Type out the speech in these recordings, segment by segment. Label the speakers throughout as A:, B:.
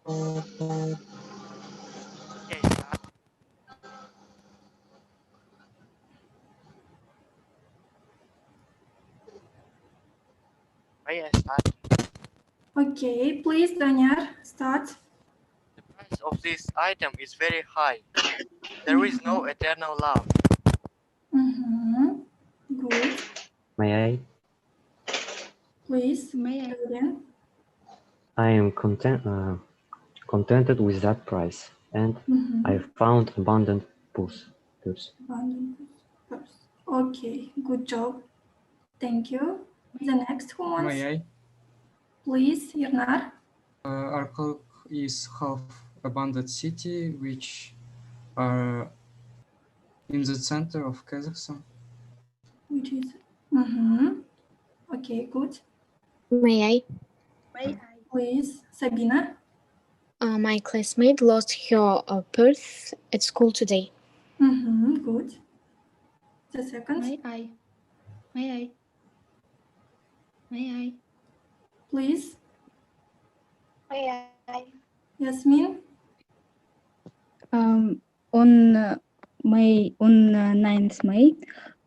A: Okay, start. May I start?
B: Okay, please, Danyar, start.
A: The price of this item is very high. There is no eternal love.
B: Good.
C: May I?
B: Please,
D: May I?
B: again.
C: I am contented with that price, and I found abundant purse.
B: Abandoned purse. Okay, good job. Thank you. The next who wants?
E: May I?
B: Please, Yernar.
E: Arkok is half abandoned city, which are in the center of Kazakhstan.
B: Which is Okay, good.
F: May I?
B: Please, Sabina.
F: My classmate lost her purse at school today.
B: Good. The second.
D: May I? May I? May I?
B: Please,
G: May I?
B: Yasmin.
D: On 9th May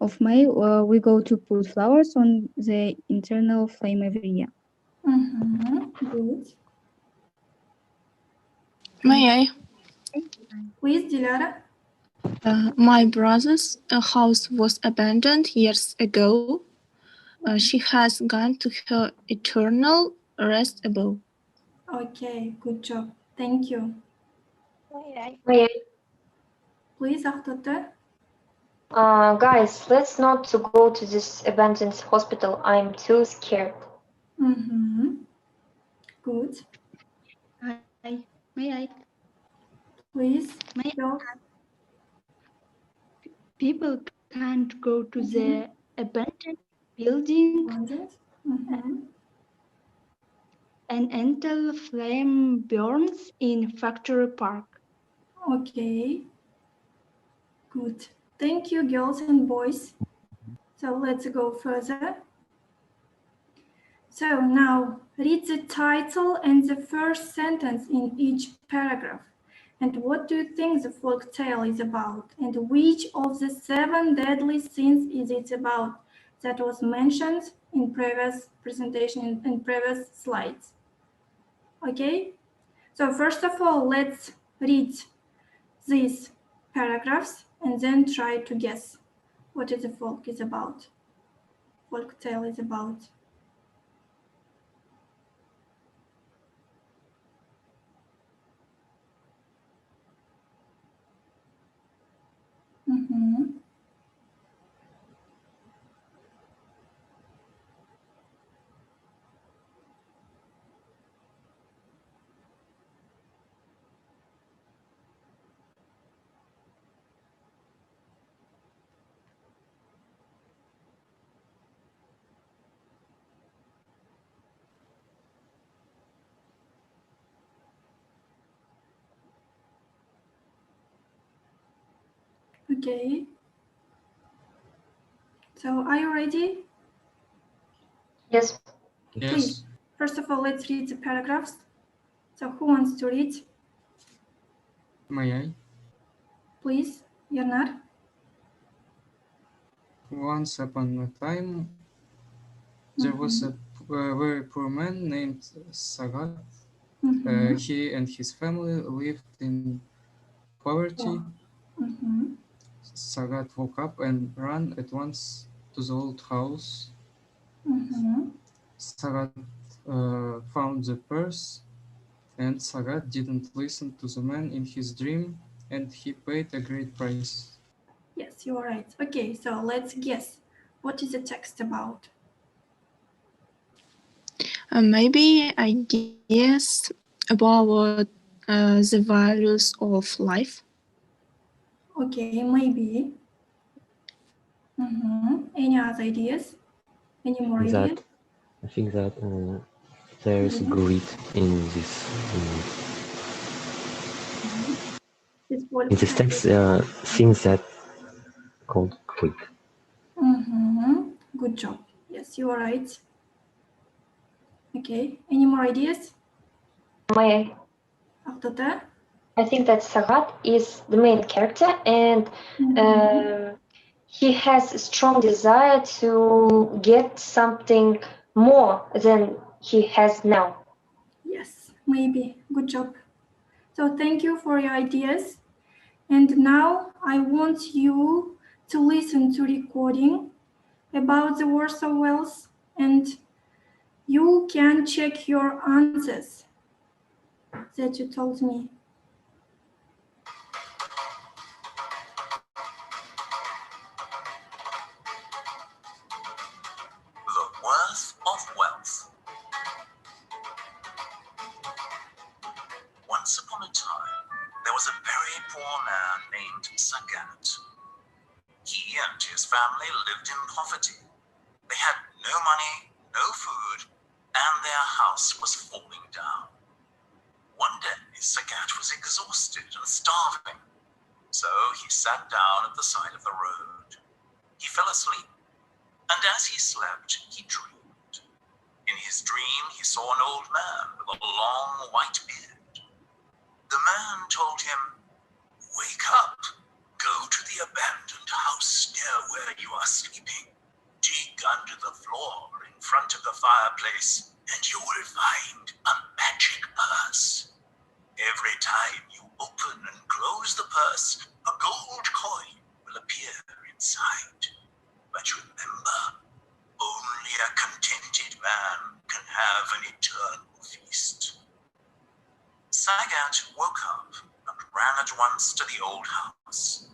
D: of May, we go to put flowers on the internal flame every year.
B: Good.
H: May I?
B: Please, Dilara.
H: My brother's house was abandoned years ago. She has gone to her eternal rest above.
B: Okay, good job. Thank you.
G: May
I: May I?
B: Please, Ahtata.
I: Guys, let's not to go to this abandoned hospital. I'm too scared.
B: Good.
D: May I?
B: Please,
D: May
B: go.
D: People can't go to the abandoned building
B: Abandoned.
D: and until flame burns in Factory Park.
B: Okay. Good. Thank you, girls and boys. So let's go further. So now read the title and the first sentence in each paragraph. And what do you think the folk tale is about? And which of the 7 deadly sins is it about that was mentioned in previous presentation, in previous slides? Okay, so first of all, let's read these paragraphs and then try to guess what is the folk tale is about. Okay. So are you ready?
I: Yes.
E: Yes.
B: Please. First of all, let's read the paragraphs. So who wants to read?
E: May I?
B: Please, Yernar.
E: Once upon a time, there was a very poor man named Sagat. He and his family lived in poverty. Sagat woke up and ran at once to the old house. Sagat found the purse, and Sagat didn't listen to the man in his dream, and he paid a great price.
B: Yes, you are right. Okay, so let's guess. What is the text about?
H: Maybe I guess about the values of life.
B: Okay, maybe. Any other ideas? Any more ideas?
C: I think that there is greed in this. In this text, things that called greed.
B: Good job. Yes, you are right. Okay, any more ideas?
I: May I?
B: Ақтоты?
I: I think that Sagat is the main character, and he has a strong desire to get something more than he has now.
B: Yes, maybe. Good job. So thank you for your ideas. And now I want you to listen to recording about the Warsaw Wells, and you can check your answers that you told me.
J: The worth of wealth. Once upon a time, there was a very poor man named Sagat. He and his family lived in poverty. They had no money, no food, and their house was falling down. One day, Sagat was exhausted and starving, so he sat down at the side of the road. He fell asleep, and as he slept, he dreamed. In his dream, he saw an old man with a long white beard. The man told him, "Wake up, go to the abandoned house near where you are sleeping. Dig under the floor in front of the fireplace, and you will find a magic purse. Every time you open and close the purse, a gold coin will appear inside. But remember, only a contented man can have an eternal feast." Sagat woke up and ran at once to the old house.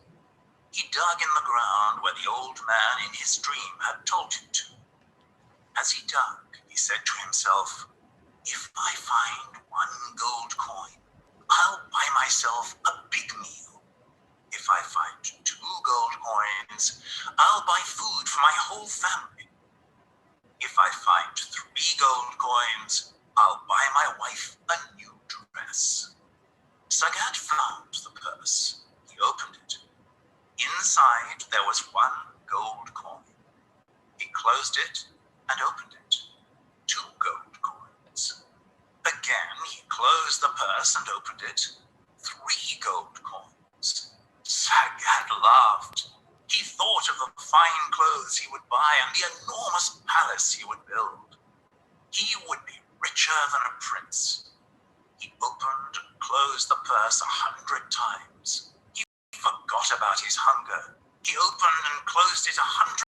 J: He dug in the ground where the old man in his dream had told him to. As he dug, he said to himself, "If I find one gold coin, I'll buy myself a big meal. If I find 2 gold coins, I'll buy food for my whole family. If I find 3 gold coins, I'll buy my wife a new dress." Sagat found the purse. He opened it. Inside there was 1 gold coin. He closed it and opened it. 2 gold coins. Again he closed the purse and opened it. 3 gold coins. Sagat laughed. He thought of the fine clothes he would buy and the enormous palace he would build. He would be richer than a prince. He opened and closed the purse 100 times. He forgot about his hunger. He opened and closed it 100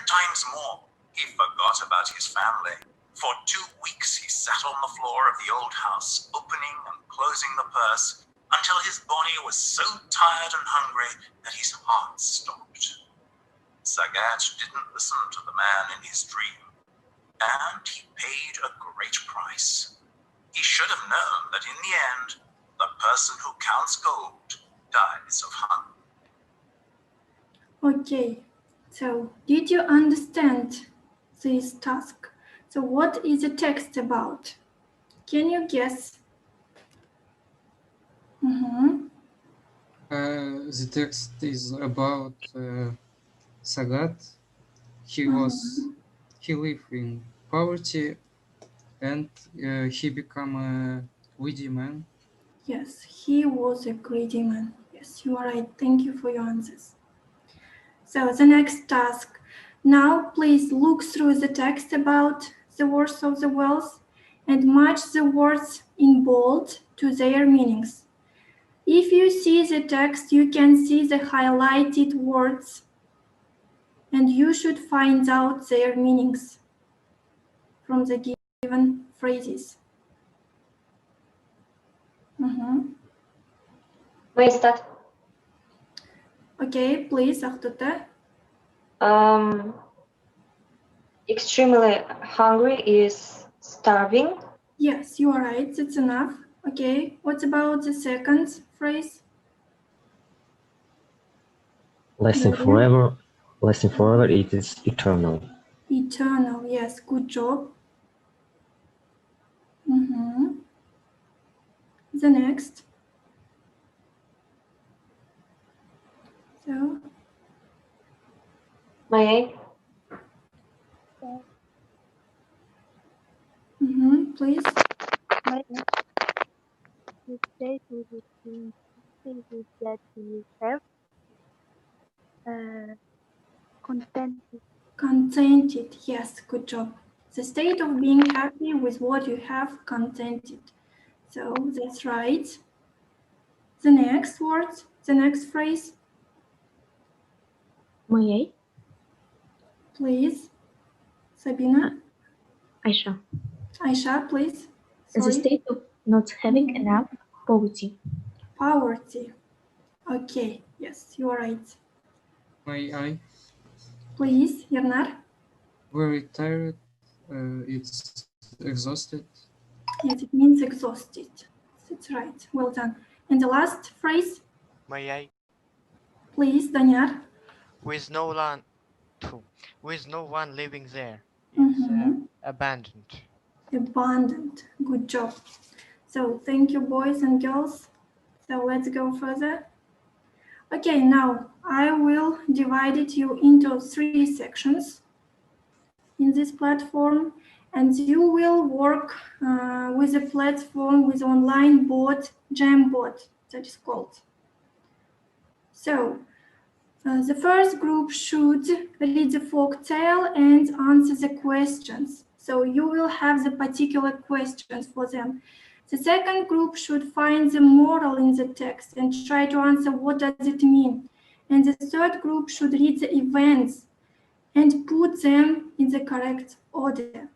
J: times more. He forgot about his family. For 2 weeks he sat on the floor of the old house, opening and closing the purse, until his body was so tired and hungry that his heart stopped. Sagat didn't listen to the man in his dream, and he paid a great price. He should have known that in the end, the person who counts gold dies of hunger.
B: Okay, so did you understand this task? So what is the text about? Can you guess?
E: The text is about Sagat. He lived in poverty, and he became a greedy man.
B: Yes, he was a greedy man. Yes, you are right. Thank you for your answers. So the next task. Now please look through the text about the words of the wells and match the words in bold to their meanings. If you see the text, you can see the highlighted words, and you should find out their meanings from the given phrases.
I: May I start?
B: Okay, please, Ақтоты.
I: Extremely hungry is starving.
B: Yes, you are right. That's enough. Okay, what about the second phrase?
C: Lasting forever, it is eternal.
B: Eternal, yes, good job. The next. So,
I: May I?
B: please.
D: You say
G: that he have contented.
B: Contented, yes, good job. The state of being happy with what you have, contented. So that's right. The next word, the next phrase,
K: May I?
B: please. Sabina.
K: Aisha.
B: Aisha, please.
K: The
B: Sorry.
K: state of not having enough poverty.
B: Poverty. Okay, yes, you are right.
E: May I?
B: Please, Yernar.
E: Very tired. It's exhausted.
B: Yes, it means exhausted. That's right. Well done. And the last phrase,
A: May I?
B: please, Danyar.
A: With no land, with no one living there. It's abandoned.
B: Abundant. Good job. So thank you, boys and girls. So let's go further. Okay, now I will divide you into 3 sections in this platform, and you will work with a platform with online bot, Jamboard, that is called. So the first group should read the folk tale and answer the questions. So you will have the particular questions for them. The second group should find the moral in the text and try to answer what does it mean. And the third group should read the events and put them in the correct order.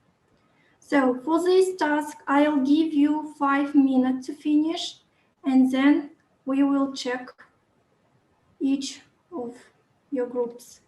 B: So for this task, I'll give you 5 minutes to finish, and then we will check each of your groups.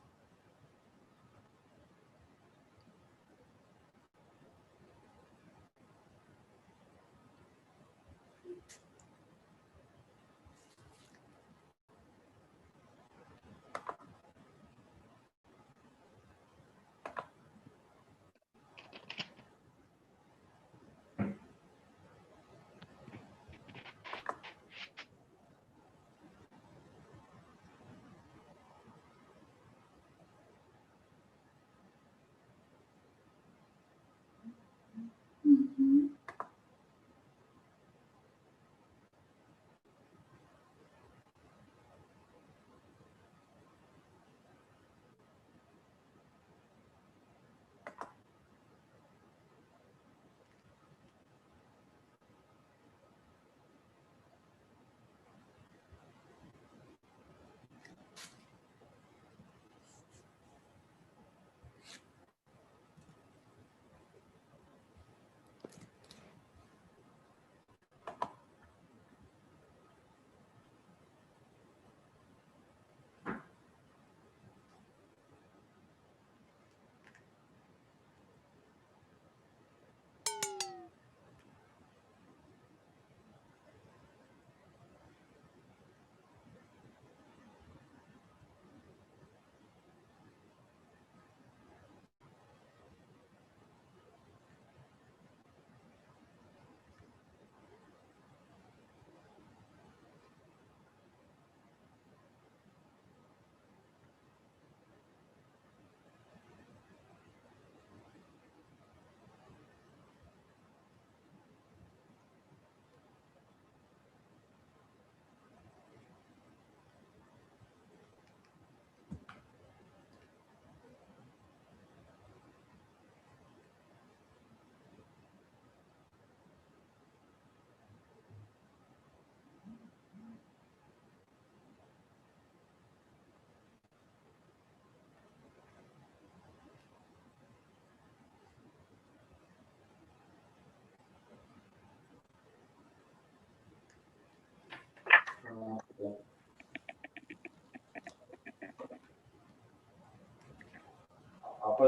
L: Apa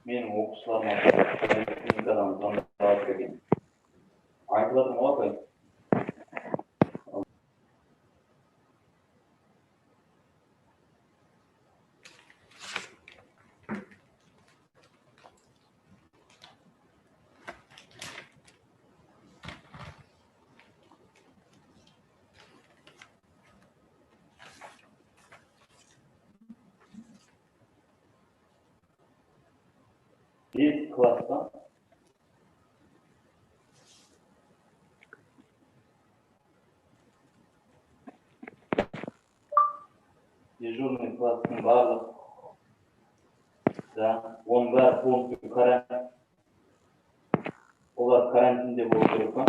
L: men o'qishlarni aytladim opa. Biz klassda класстың барлық оның бәрі полностью олар карантинде болу керек па?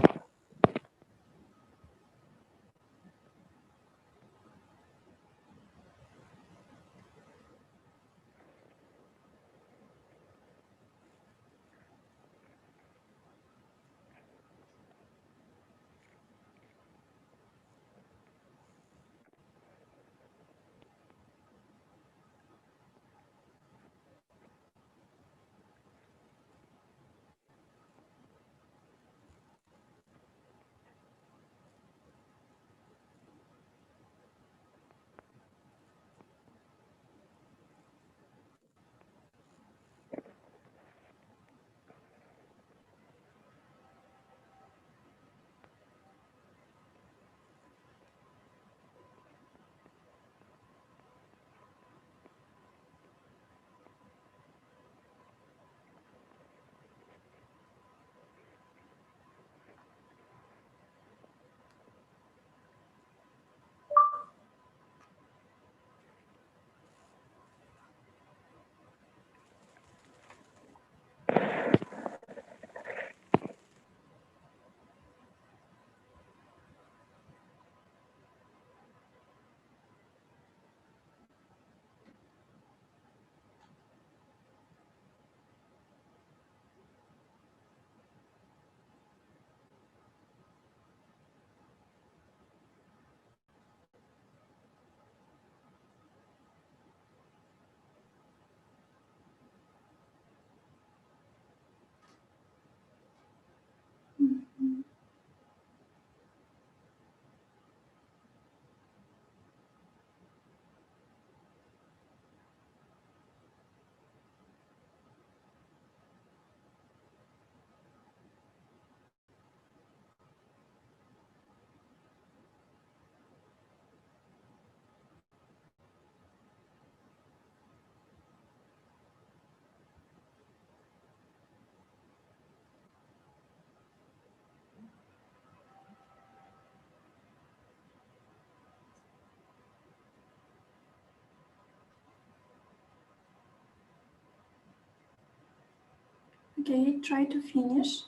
B: Okay, try to finish.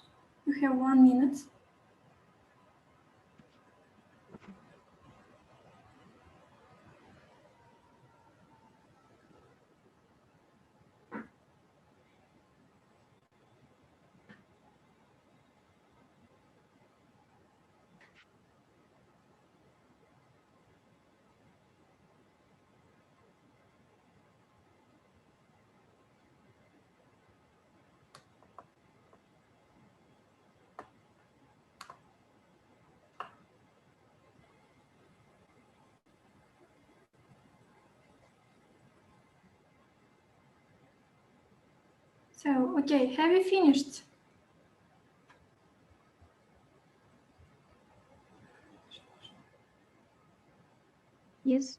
B: You have 1 minute. So, okay, have you finished?
D: Yes.
C: Yes.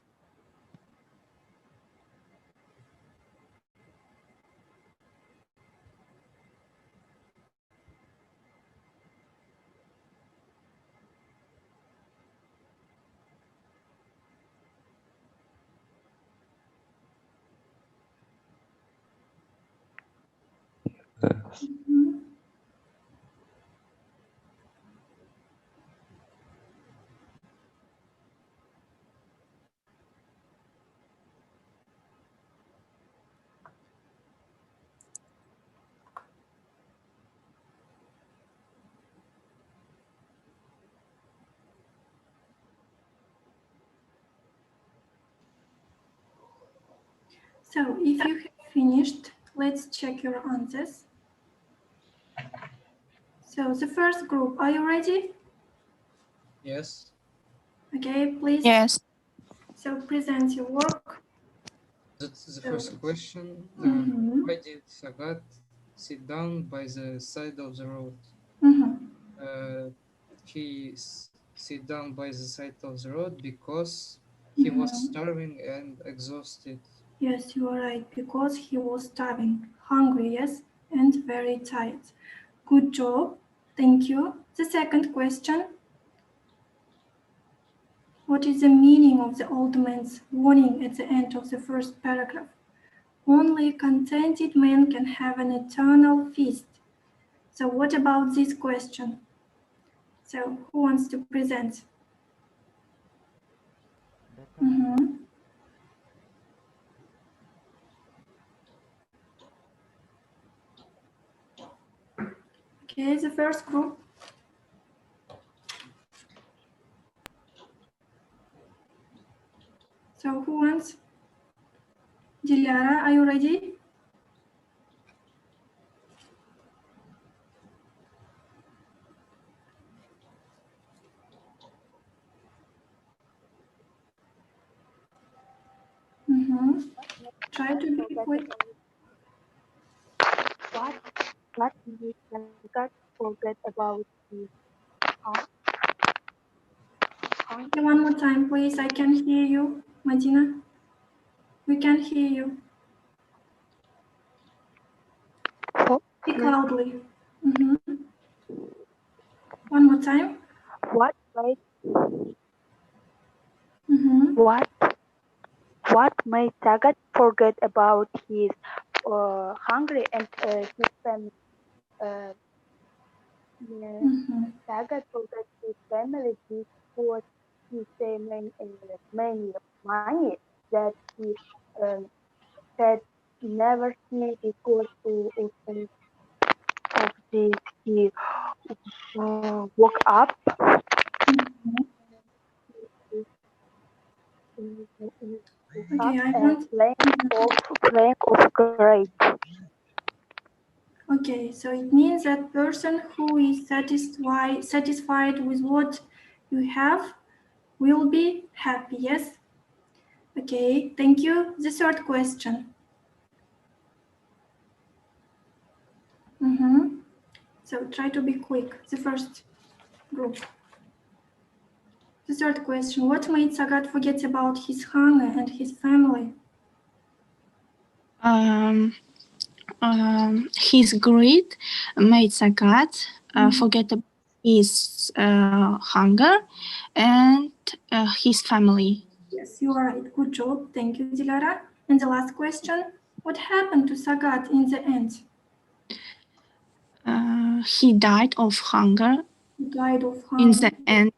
B: So, if you have finished, let's check your answers. So, the first group, are you ready?
E: Yes.
B: Okay, please.
H: Yes.
B: So, present your work.
E: That's the first question.
B: Mhm.
E: Why did Sagat sit down by the side of the road? He sit down by the side of the road because he was starving and exhausted.
B: Yes, you are right, because he was starving, hungry, yes, and very tired. Good job. Thank you. The second question. What is the meaning of the old man's warning at the end of the first paragraph? Only a contented man can have an eternal feast. So what about this question? So who wants to present? Okay, the first group. So who wants? Dilara, are you ready? Try to be quick.
G: What did Sagat forget about his heart?
B: Okay, one more time, please. I can hear you, Madina. We can hear you. Speak loudly. One more time.
G: What made what made Sagat forget about his hungry and his family? Sagat forgot his family because he saved many money that he had never seen because of this he woke up
B: Okay, I
G: and
B: want.
G: playing of grapes.
B: Okay, so it means that person who is satisfied with what you have will be happy, yes? Okay, thank you. The third question. So try to be quick. The first group. The third question. What made Sagat forget about his hunger and his family?
H: His greed made Sagat forget about his hunger and his family.
B: Yes, you are right. Good job. Thank you, Dilara. And the last question. What happened to Sagat in the end?
H: He died of hunger.
B: He died of hunger.
H: In the end,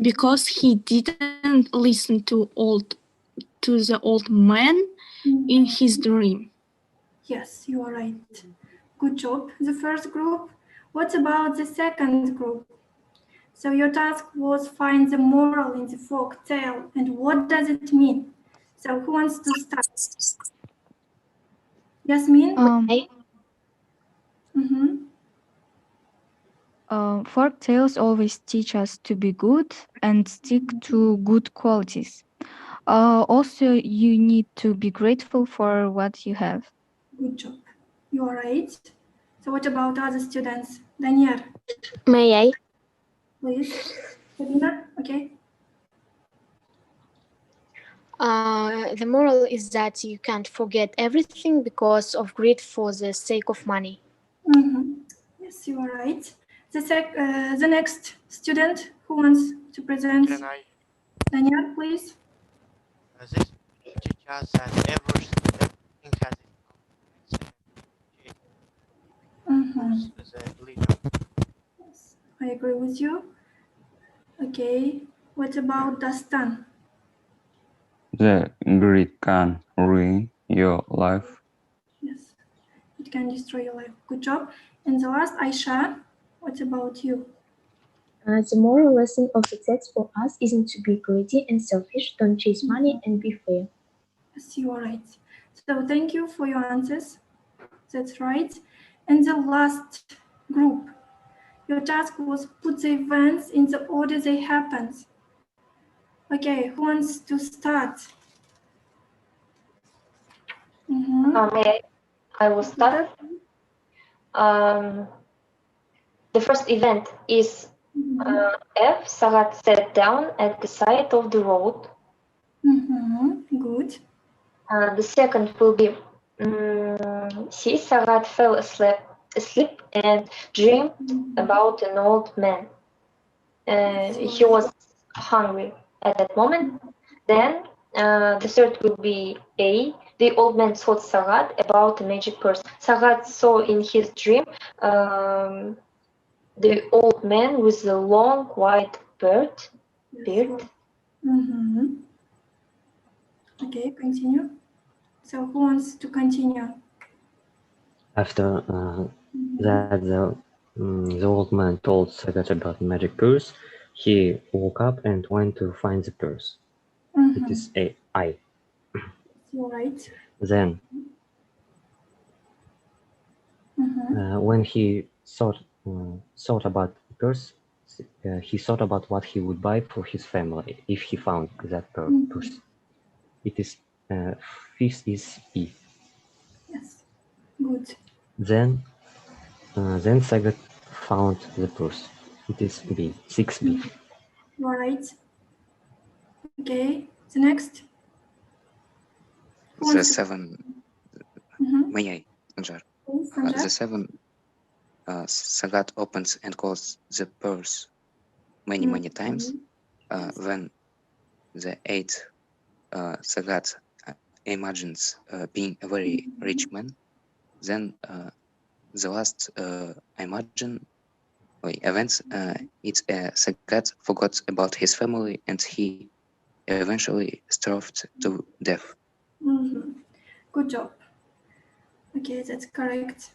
H: because he didn't listen to the old man in his dream.
B: Yes, you are right. Good job. The first group. What about the second group? So your task was find the moral in the folk tale, and what does it mean? So who wants to start? Yasmin?
D: Folk tales always teach us to be good and stick to good qualities. Also, you need to be grateful for what you have.
B: Good job. You are right. So what about other students? Daniel?
F: May I?
B: Please. Sabina? Okay.
F: The moral is that you can't forget everything because of greed for the sake of money.
B: Yes, you are right. The next student who wants to present?
A: Can I?
B: Daniel, please.
A: This teaches that everything has its own the leader.
B: Yes, I agree with you. Okay. What about Dastan?
M: The greed can ruin your life.
B: Yes, it can destroy your life. Good job. And the last, Aisha, what about you?
K: The moral lesson of the text for us isn't to be greedy and selfish, don't chase money, and be fair.
B: Yes, you are right. So thank you for your answers. That's right. And the last group, your task was put the events in the order they happened. Okay, who wants to start?
I: I will start. The first event is F. Sagat sat down at the side of the road.
B: Good.
I: The second will be C. Sagat fell asleep and dreamed about an old man. He was hungry at that moment. Then the third would be A. The old man told Sagat about a magic purse. Sagat saw in his dream the old man with the long white beard.
B: Okay, continue. So who wants to continue?
C: After that, the old man told Sagat about magic purse. He woke up and went to find the purse. It is I.
B: You're right.
C: Then, when he thought about the purse, he thought about what he would buy for his family if he found that purse. It is fifth is B.
B: Yes, good.
C: Then Sagat found the purse. It is B, 6B.
B: All right. Okay, the next.
N: The seven. May I, Sanjar? The seven. Sagat opens and calls the purse many times. When the eighth, Sagat imagines being a very rich man. Then the last events, it's Sagat forgot about his family and he eventually starved to death.
B: Good job. Okay, that's correct.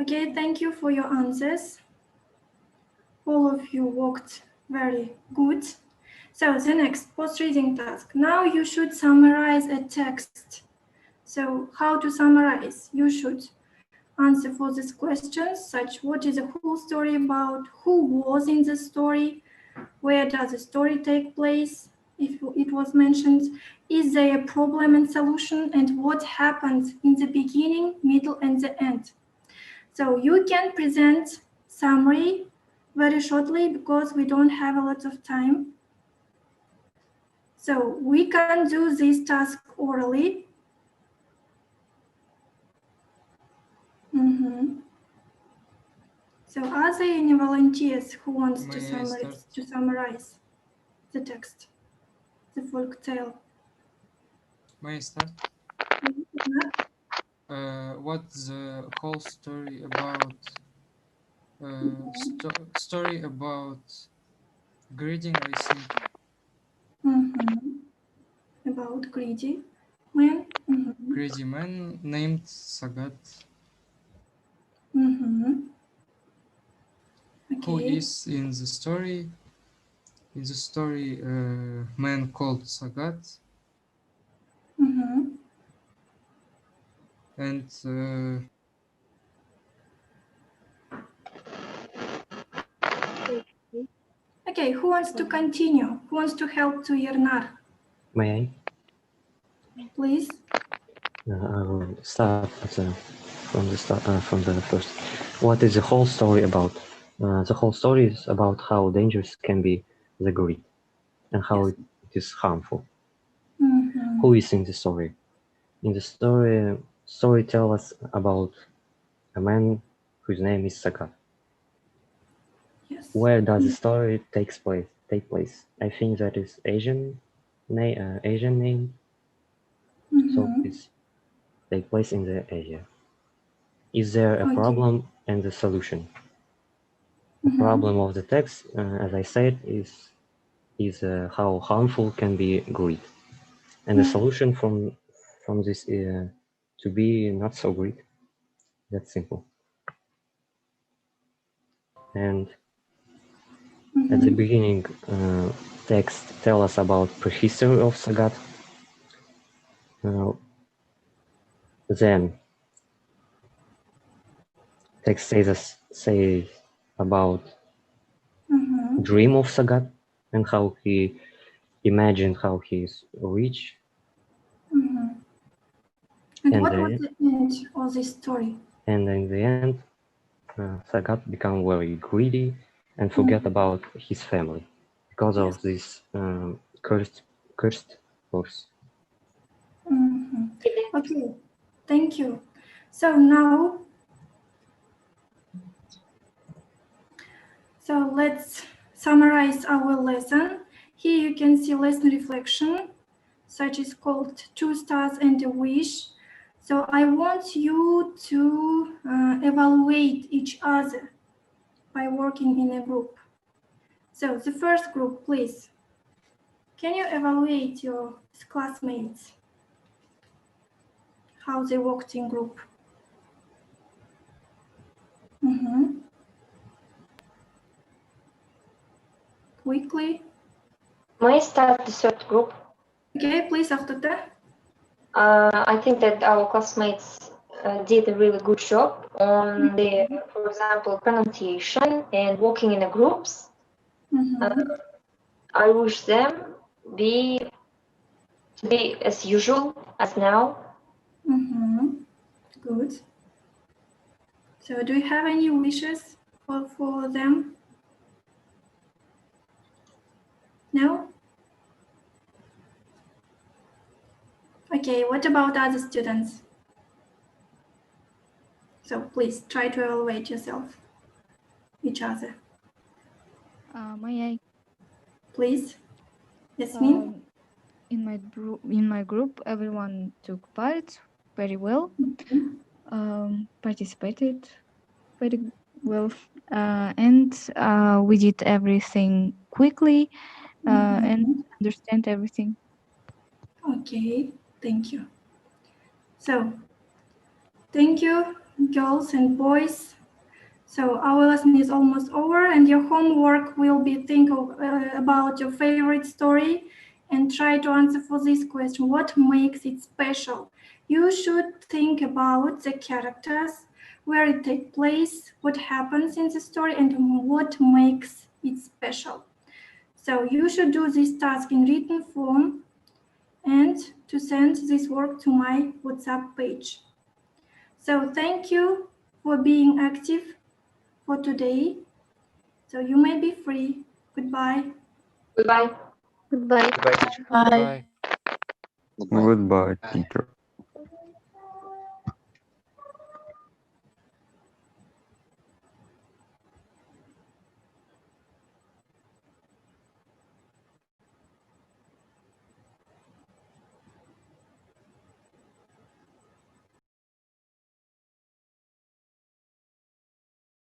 B: Okay, thank you for your answers. All of you worked very good. So the next post-reading task. Now you should summarize a text. So how to summarize? You should answer for these questions, such what is the whole story about, who was in the story, where does the story take place, if it was mentioned, is there a problem and solution, and what happened in the beginning, middle, and the end. So you can present summary very shortly because we don't have a lot of time. So we can do this task orally. So are there any volunteers who wants to summarize the text, the folk tale?
E: May I start? What's the whole story about? Story about greeting, I think.
B: About greedy man.
E: Greedy man named Sagat.
B: Okay.
E: Who is in the story? In the story, man called Sagat. And
B: okay, who wants to continue? Who wants to help to Yernar?
C: May I?
B: Please.
C: I will start from the first. What is the whole story about? The whole story is about how dangerous can be the greed and how it is harmful. Who is in the story? In the story tells us about a man whose name is Sagat.
B: Yes.
C: Where does the story take place? I think that is Asian name. So it's take place in the Asia. Is there a problem and the solution? The problem of the text, as I said, is how harmful can be greed, and the solution from this to be not so greed. That's simple. And at the beginning, text tell us about prehistory of Sagat. Then text says about dream of Sagat and how he imagined how he is rich.
B: And what was the end of this story?
C: And in the end, Sagat become very greedy and forget about his family because of this cursed horse.
B: Okay, thank you. So now, let's summarize our lesson. Here you can see lesson reflection, such is called 2 stars and a wish. So I want you to evaluate each other by working in a group. So the first group, please. Can you evaluate your classmates? How they worked in group? Quickly.
I: May I start the third group?
B: Okay, please, Arkota.
I: I think that our classmates did a really good job on the, for example, pronunciation and working in the groups. I wish them to be as usual as now.
B: Good. So do you have any wishes for them? No? Okay, what about other students? So please try to evaluate yourself, each other.
D: May I?
B: Please, Yasmin.
D: In my group, everyone took part very well, participated very well, and we did everything quickly and understand everything.
B: Okay, thank you. So, thank you, girls and boys. So our lesson is almost over, and your homework will be think about your favorite story and try to answer for this question: what makes it special? You should think about the characters, where it takes place, what happens in the story, and what makes it special. So you should do this task in written form and to send this work to my WhatsApp page. So thank you for being active for today. So you may be free. Goodbye.
I: Goodbye.
F: Goodbye.
A: Goodbye, teacher.
H: Bye.
M: Goodbye, teacher.